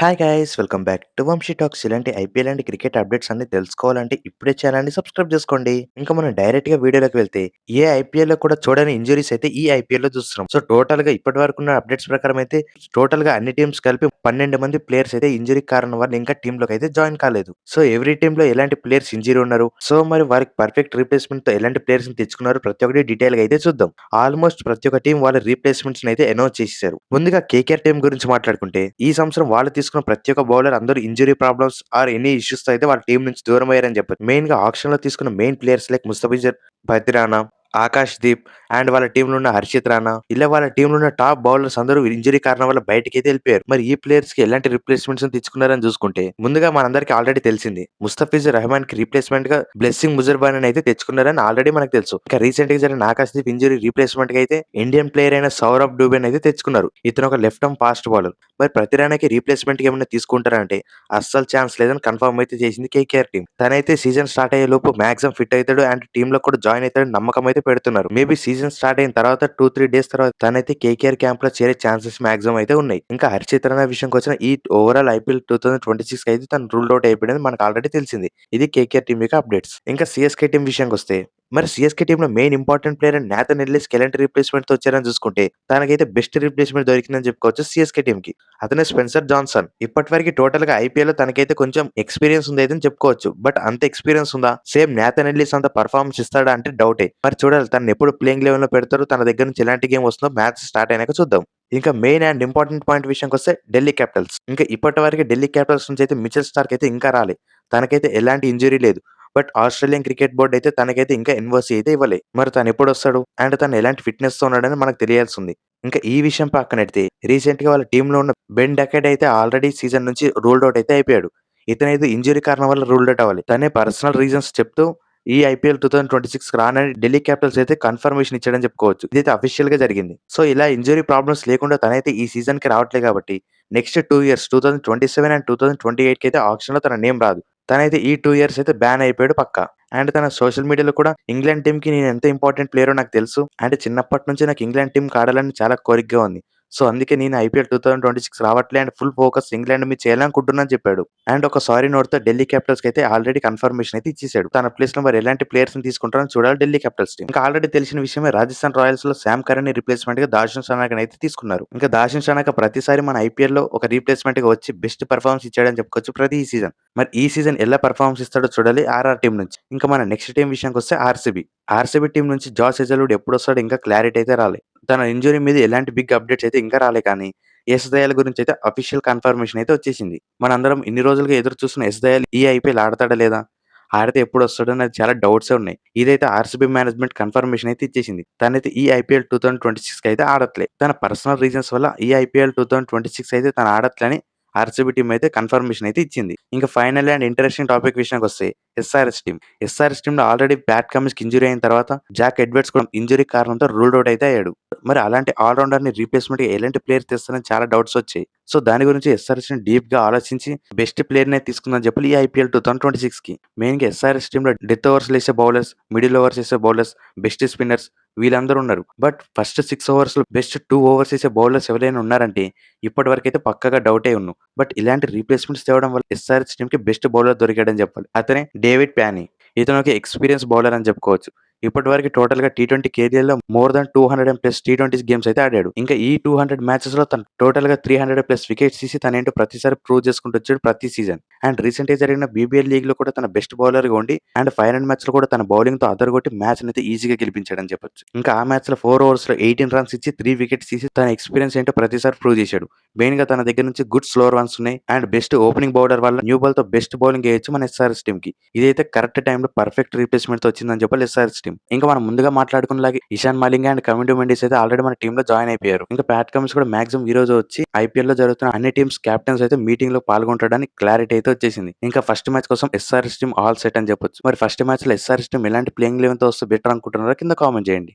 Hi guys welcome back to Vamshi talks. ఇలాంటి IPL and cricket updates అన్ని తెలుసుకోవాలంటే ఇప్పుడే ఛానల్ ని సబ్స్క్రైబ్ చేసుకోండి. ఇంకా మనం డైరెక్ట్ గా వీడియోలోకి వెళ్తే ఏ ఐపీఎల్ లో కూడా చూడని ఇంజురీస్ అయితే ఈ ఐపీఎల్ లో చూస్తున్నాం. సో టోటల్ గా ఇప్పటి వరకు ఉన్న అప్డేట్స్ ప్రకారం అయితే టోటల్ గా అన్ని టీమ్స్ కలిపి 12 మంది ప్లేయర్స్ అయితే ఇంజరీ కారణం వల్ల ఇంకా టీమ్ లోకి అయితే జాయిన్ కాలేదు. సో ఎవ్రీ టీమ్ లో ఎలాంటి ప్లేయర్స్ ఇంజరీ ఉన్నారు, సో మరి వారికి పర్ఫెక్ట్ రీప్లేస్మెంట్ తో ఎలాంటి ప్లేయర్స్ ని తెచ్చుకున్నారు ప్రతి ఒక్కటి డీటెయిల్ గా అయితే చూద్దాం. ఆల్మోస్ట్ ప్రతి ఒక్క టీం వాళ్ళ రీప్లేస్మెంట్స్ అయితే అనౌన్స్ చేశారు. ముందుగా కేకేఆర్ టీం గురించి మాట్లాడుకుంటే ఈ సంవత్సరం వాళ్ళు తీసుకున్న ప్రతి ఒక్క బౌలర్ అందరూ injury problems or any issues తో అయితే వాళ్ళ టీం నుంచి దూరం అయ్యారని చెప్పొచ్చు. మెయిన్ గా ఆక్షన్ లో తీసుకున్న main players like Mustafizur, Pathirana, Akash Deep and వాళ్ళ టీంలో ఉన్న హర్షిత్ రాణా, ఇలా వాళ్ళ టీంలో ఉన్న టాప్ బౌలర్స్ అందరూ ఇంజరీ కారణం వల్ల బయటకి అయితే వెళ్ళిపోయారు. మరి ఈ ప్లేయర్స్ కి ఎలాంటి రిప్లేస్మెంట్స్ తెచ్చుకున్నారని చూసుకుంటే ముందుగా మనందరికి ఆల్రెడీ తెలిసింది ముస్తఫిజర్ రెహమాన్ కి రీప్లేస్మెంట్ గా బ్లెస్సింగ్ ముజర్బాన్ అని అయితే తెచ్చుకున్నారని ఆల్రెడీ మనకు తెలుసు. ఇంకా రీసెంట్ గా జరిగిన ఆకాష్ దీప్ ఇంజరీ రీప్లేస్మెంట్ గా అయితే ఇండియన్ ప్లేయర్ అయిన సౌరవ్ డూబెన్ అయితే తెచ్చుకున్నారు. ఇతను ఒక లెఫ్ట్ ఆర్మ్ ఫాస్ట్ బౌలర్. మరి ప్రతి రాణాకి రీప్లేస్మెంట్ గా ఏమైనా తీసుకుంటారంటే అస్సలు ఛాన్స్ లేదని కన్ఫర్మ్ అయితే చేసింది కేకేఆర్ టీం. తనైతే సీజన్ స్టార్ట్ అయ్యే లోపు మాక్సిమం ఫిట్ అవుతాడు అండ్ టీమ్ లో కూడా జాయిన్ అవుతాడు నమ్మకం అయితే పెడుతున్నారు. మేబీ సీజన్ స్టార్ట్ అయిన తర్వాత 2-3 డేస్ తర్వాత తనైతే కేకేఆర్ క్యాంప్ లో చేరే ఛాన్సెస్ మాక్సిమం అయితే ఉన్నాయి. ఇంకా హర్షిత్ రాణా విషయంకి వచ్చిన ఈ ఓవరాల్ ఐపీఎల్ 2026 అయితే తను రూల్ అవుట్ అయిపోయింది మనకు ఆల్రెడీ తెలిసింది. ఇది కేకేఆర్ టీం యొక్క అప్డేట్స్. ఇంకా సిఎస్కే టీం విషయానికి వస్తే మరి సిఎస్కే టీమ్ లో main important player Nathan Ellis ఎలాంటి రీప్లేస్మెంట్ తో వచ్చారని చూసుకుంటే తనకైతే బెస్ట్ రీప్లేస్మెంట్ దొరికిందని చెప్పుకోవచ్చు సిఎస్కే టీం కి. అతనే స్పెన్సర్ జాన్సన్. ఇప్పటి వరకు టోటల్ గా ఐపీఎల్ లో తనకైతే కొంచెం ఎక్స్పీరియన్స్ ఉంది అయితే చెప్పుకోవచ్చు. బట్ అంత ఎక్స్పీరియన్స్ ఉందా, సేమ్ నాథన్ ఎల్లిస్ అంత పర్ఫార్మెన్స్ ఇస్తాడా అంటే డౌటే. మరి చూడాలి తను ఎప్పుడు ప్లేయింగ్ లెవెల్ లో పెడతారు, తన దగ్గర నుంచి ఎలాంటి గేమ్ వస్తుందో మ్యాచ్ స్టార్ట్ అయినాక చూద్దాం. ఇంకా మెయిన్ అండ్ ఇంపార్టెంట్ పాయింట్ విషయానికి వస్తే ఢిల్లీ క్యాపిటల్స్. ఇంకా ఇప్పటి వరకు ఢిల్లీ క్యాపిటల్స్ నుంచి అయితే మిచెల్ స్టార్క్ అయితే ఇంకా రాలే. తనకైతే ఎలాంటి ఇంజరీ లేదు. బట్ ఆస్ట్రేలియన్ క్రికెట్ బోర్డు అయితే తనకైతే ఇంకా ఎన్ఓసి అయితే ఇవ్వలే. మరి తను ఎప్పుడు వస్తాడు అండ్ తను ఎలాంటి ఫిట్నెస్ తో ఉన్నాడని మనకు తెలియాల్సి ఉంది. ఇంకా ఈ విషయం పక్కనెడితే రీసెంట్ గా వాళ్ళ టీమ్ లో ఉన్న బెన్ డకెట్ అయితే ఆల్రెడీ సీజన్ నుంచి రూల్డ్ అవుట్ అయితే అయిపోయాడు. ఇతనైతే ఇంజరీ కారణం వల్ల రూల్డ్ అవుట్ అవ్వాలి. తనే పర్సనల్ రీజన్స్ చెప్తూ ఈ ఐపీఎల్ 2026 రానని ఢిల్లీ క్యాపిటల్స్ అయితే కన్ఫర్మేషన్ ఇచ్చాడని చెప్పుకోవచ్చు. ఇదైతే అఫీషియల్ గా జరిగింది. సో ఇలా ఇంజరీ ప్రాబ్లమ్స్ లేకుండా తనైతే ఈ సీజన్ కి రావట్లేదు కాబట్టి నెక్స్ట్ 2 ఇయర్స్ 2027 అండ్ 2028 కి అయితే ఆప్షన్ లో తన నేమ్ రాదు. తనైతే ఈ 2 ఇయర్స్ అయితే బ్యాన్ అయిపోయాడు పక్కా. అండ్ తన సోషల్ మీడియాలో కూడా ఇంగ్లాండ్ టీమ్ కి నేను ఎంత ఇంపార్టెంట్ ప్లేయరో నాకు తెలుసు. అంటే చిన్నప్పటి నుంచి నాకు ఇంగ్లాండ్ టీమ్ ఆడాలని చాలా కోరికగా ఉంది. సో అందుకే నేను ఐపీఎల్ 2026 రావట్లే అండ్ ఫుల్ ఫోకస్ ఇంగ్లాండ్ మీద చేయాలనుకుంటున్నాను చెప్పాడు. అండ్ ఒక సారీ నోట్ తో ఢిల్లీ క్యాపిటల్స్ కి అయితే ఆల్రెడీ కన్ఫర్మేషన్ అయితే ఇచ్చేసాడు. తన ప్లేస్ లో మరి ఎలాంటి ప్లేయర్స్ ని తీసుకుంటారని చూడాలి ఢిల్లీ క్యాపిటల్స్ టీమ్. ఇంకా ఆల్రెడీ తెలిసిన విషయమే రాజస్థాన్ రాయల్స్ లో శామ్ కరణ్ ని రిప్లేస్మెంట్ గా దార్శన్ షనాక్ అయితే తీసుకున్నారు. ఇంకా దార్శన్ షనాక్ ప్రతిసారి మన ఐపీఎల్ లో ఒక రీప్లేస్మెంట్ గా వచ్చి బెస్ట్ పర్ఫార్మెన్స్ ఇచ్చాడని చెప్పుకోవచ్చు ప్రతి సీజన్. మరి ఈ సీజన్ ఎలా పర్ఫార్మెన్స్ ఇస్తాడో చూడాలి ఆర్ఆర్ టీం నుంచి. ఇంకా మన నెక్స్ట్ టీం విషయానికి వస్తే ఆర్సీబీ. ఆర్సీబీ టీం నుంచి జాస్ హెజల్వుడ్ ఎప్పుడు వస్తాడో ఇంకా క్లారిటీ అయితే రాలే. తన ఇంజరీ మీద ఎలాంటి బిగ్ అప్డేట్స్ అయితే ఇంకా రాలే కానీ ఎస్ దయాల్ గురించి అయితే అఫీషియల్ కన్ఫర్మేషన్ అయితే వచ్చేసింది. మనందరం ఇన్ని రోజులుగా ఎదురు చూస్తున్న ఎస్ దయాల్ ఈ ఐపీఎల్ ఆడతాడా లేదా, ఆడితే ఎప్పుడు వస్తాడో అనేది చాలా డౌట్సే ఉన్నాయి. ఇదైతే ఆర్సీబీ మేనేజ్మెంట్ కన్ఫర్మేషన్ అయితే ఇచ్చేసింది. తనైతే ఈ ఐపీఎల్ 2026 అయితే ఆడట్లే. తన పర్సనల్ రీజన్స్ వల్ల ఈ ఐపీఎల్ 2026 అయితే తను ఆడట్లే అని ఆర్సీబీ టీం అయితే కన్ఫర్మేషన్ అయితే ఇచ్చింది. ఇంకా ఫైనల్ అండ్ ఇంట్రెస్టింగ్ టాపిక్ విషయానికి వస్తే ఎస్ఆర్ఎస్ టీం. ఎస్ఆర్ఎస్ టీంలో ఆల్రెడీ ప్యాట్ కమిన్స్ కి ఇంజరీ అయిన తర్వాత జాక్ ఎడ్వర్డ్స్ కూడా ఇంజరీ కారణంతో రూల్డ్ అవుట్ అయితే అయ్యాడు. మరి అలాంటి ఆల్రౌండర్ ని రీప్లేస్మెంట్ ఎలాంటి ప్లేయర్ తెస్తారని చాలా డౌట్స్ వచ్చాయి. సో దాని గురించి ఎస్ఆర్ఎస్ టీం డీప్ గా ఆలోచించి బెస్ట్ ప్లేయర్ నే తీసుకుందని చెప్పి ఈ ఐపీఎల్ 2026 కి. మెయిన్ గా ఎస్ఆర్ఎస్ టీమ్ లో డెత్ ఓవర్స్ వేసే బౌలర్స్, మిడిల్ ఓవర్స్ వేసే బౌలర్స్, బెస్ట్ స్పిన్నర్స్ వీళ్ళందరూ ఉన్నారు. బట్ ఫస్ట్ 6 ఓవర్స్ లో బెస్ట్ 2 ఓవర్స్ వేసే బౌలర్స్ ఎవరైనా ఉన్నారంటే ఇప్పటి వరకు అయితే పక్కగా డౌటే ఉన్నాం. బట్ ఇలాంటి రీప్లేస్మెంట్స్ తేవడం వల్ల ఎస్ఆర్ఎస్ టీమ్ కి బెస్ట్ బౌలర్ దొరికాడని చెప్పాలి. అతనే డేవిడ్ ప్యానీ. ఇతను ఒక ఎక్స్పీరియన్స్ బౌలర్ అని చెప్పుకోవచ్చు. ఇప్పటి వరకు టోటల్ గా టీ20 కెరియర్ లో మోర్ దాన్ 200+ టీ20 గేమ్స్ అయితే ఆడాడు. ఇంకా ఈ 200 మ్యాచెస్ లో తను టోటల్ గా 300+ వికెట్స్ తీసి తనేంటో ప్రతిసారి ప్రూవ్ చేసుకుంటూ వచ్చాడు ప్రతి సీజన్. అండ్ రీసెంట్ గా జరిగిన బీబీఎల్ లీగ్ లో కూడా తన బెస్ట్ బౌలర్ గా ఉండి అండ్ ఫైనల్ మ్యాచ్ లో కూడా తన బౌలింగ్ తో అదరగొట్టి మ్యాచ్ అయితే ఈజీగా గెలిపించాడని చెప్పొచ్చు. ఇంకా ఆ మ్యాచ్ లో 4 ఓవర్స్ లో 18 రన్స్ ఇచ్చి 3 వికెట్స్ తీసి తన ఎక్స్పీరియన్స్ ఏంటో ప్రతిసారి ప్రూవ్ చేశాడు. మెయిన్ గా తన దగ్గర నుంచి గుడ్ స్లో రన్స్ ఉన్నాయి అండ్ బెస్ట్ ఓపెనింగ్ బౌలర్ వల్ల న్యూ బాల్ తో బెస్ట్ బౌలింగ్ వేయొచ్చు మన ఎస్ఆర్ఎస్ టీమ్ కి. ఇదైతే కరెక్ట్ టైంలో పర్ఫెక్ట్ రీప్లేస్మెంట్ తో వచ్చిందని చెప్పాలి ఎస్ఆర్ఎస్ టీమ్. ఇంకా మనం ముందుగా మాట్లాడుకున్నలాగే ఇషాన్ మలింగ అండ్ కమిండు మెండిస్ అయితే ఆల్రెడీ మన టీమ్ లో జాయిన్ అయిపోయారు. ఇంకా ప్యాట్ కమిన్స్ కూడా మాక్సిమం ఈ రోజు వచ్చి ఐపీఎల్ లో జరుగుతున్న అన్ని టీమ్స్ కెప్టెన్స్ అయితే మీటింగ్ లో పాల్గొంటాడని క్లారిటీ అయితే వచ్చేసింది. ఇంకా ఫస్ట్ మ్యాచ్ కోసం ఎస్ఆర్ఎస్ టీమ్ ఆల్ సెట్ అని చెప్పొచ్చు. మరి ఫస్ట్ మ్యాచ్ లో ఎస్ఆర్ఎస్ టీమ్ ఎలాంటి ప్లేయింగ్ లెవెన్ తో వస్తే బెటర్ అనుకుంటున్నారో కింద కామెంట్ చేయండి.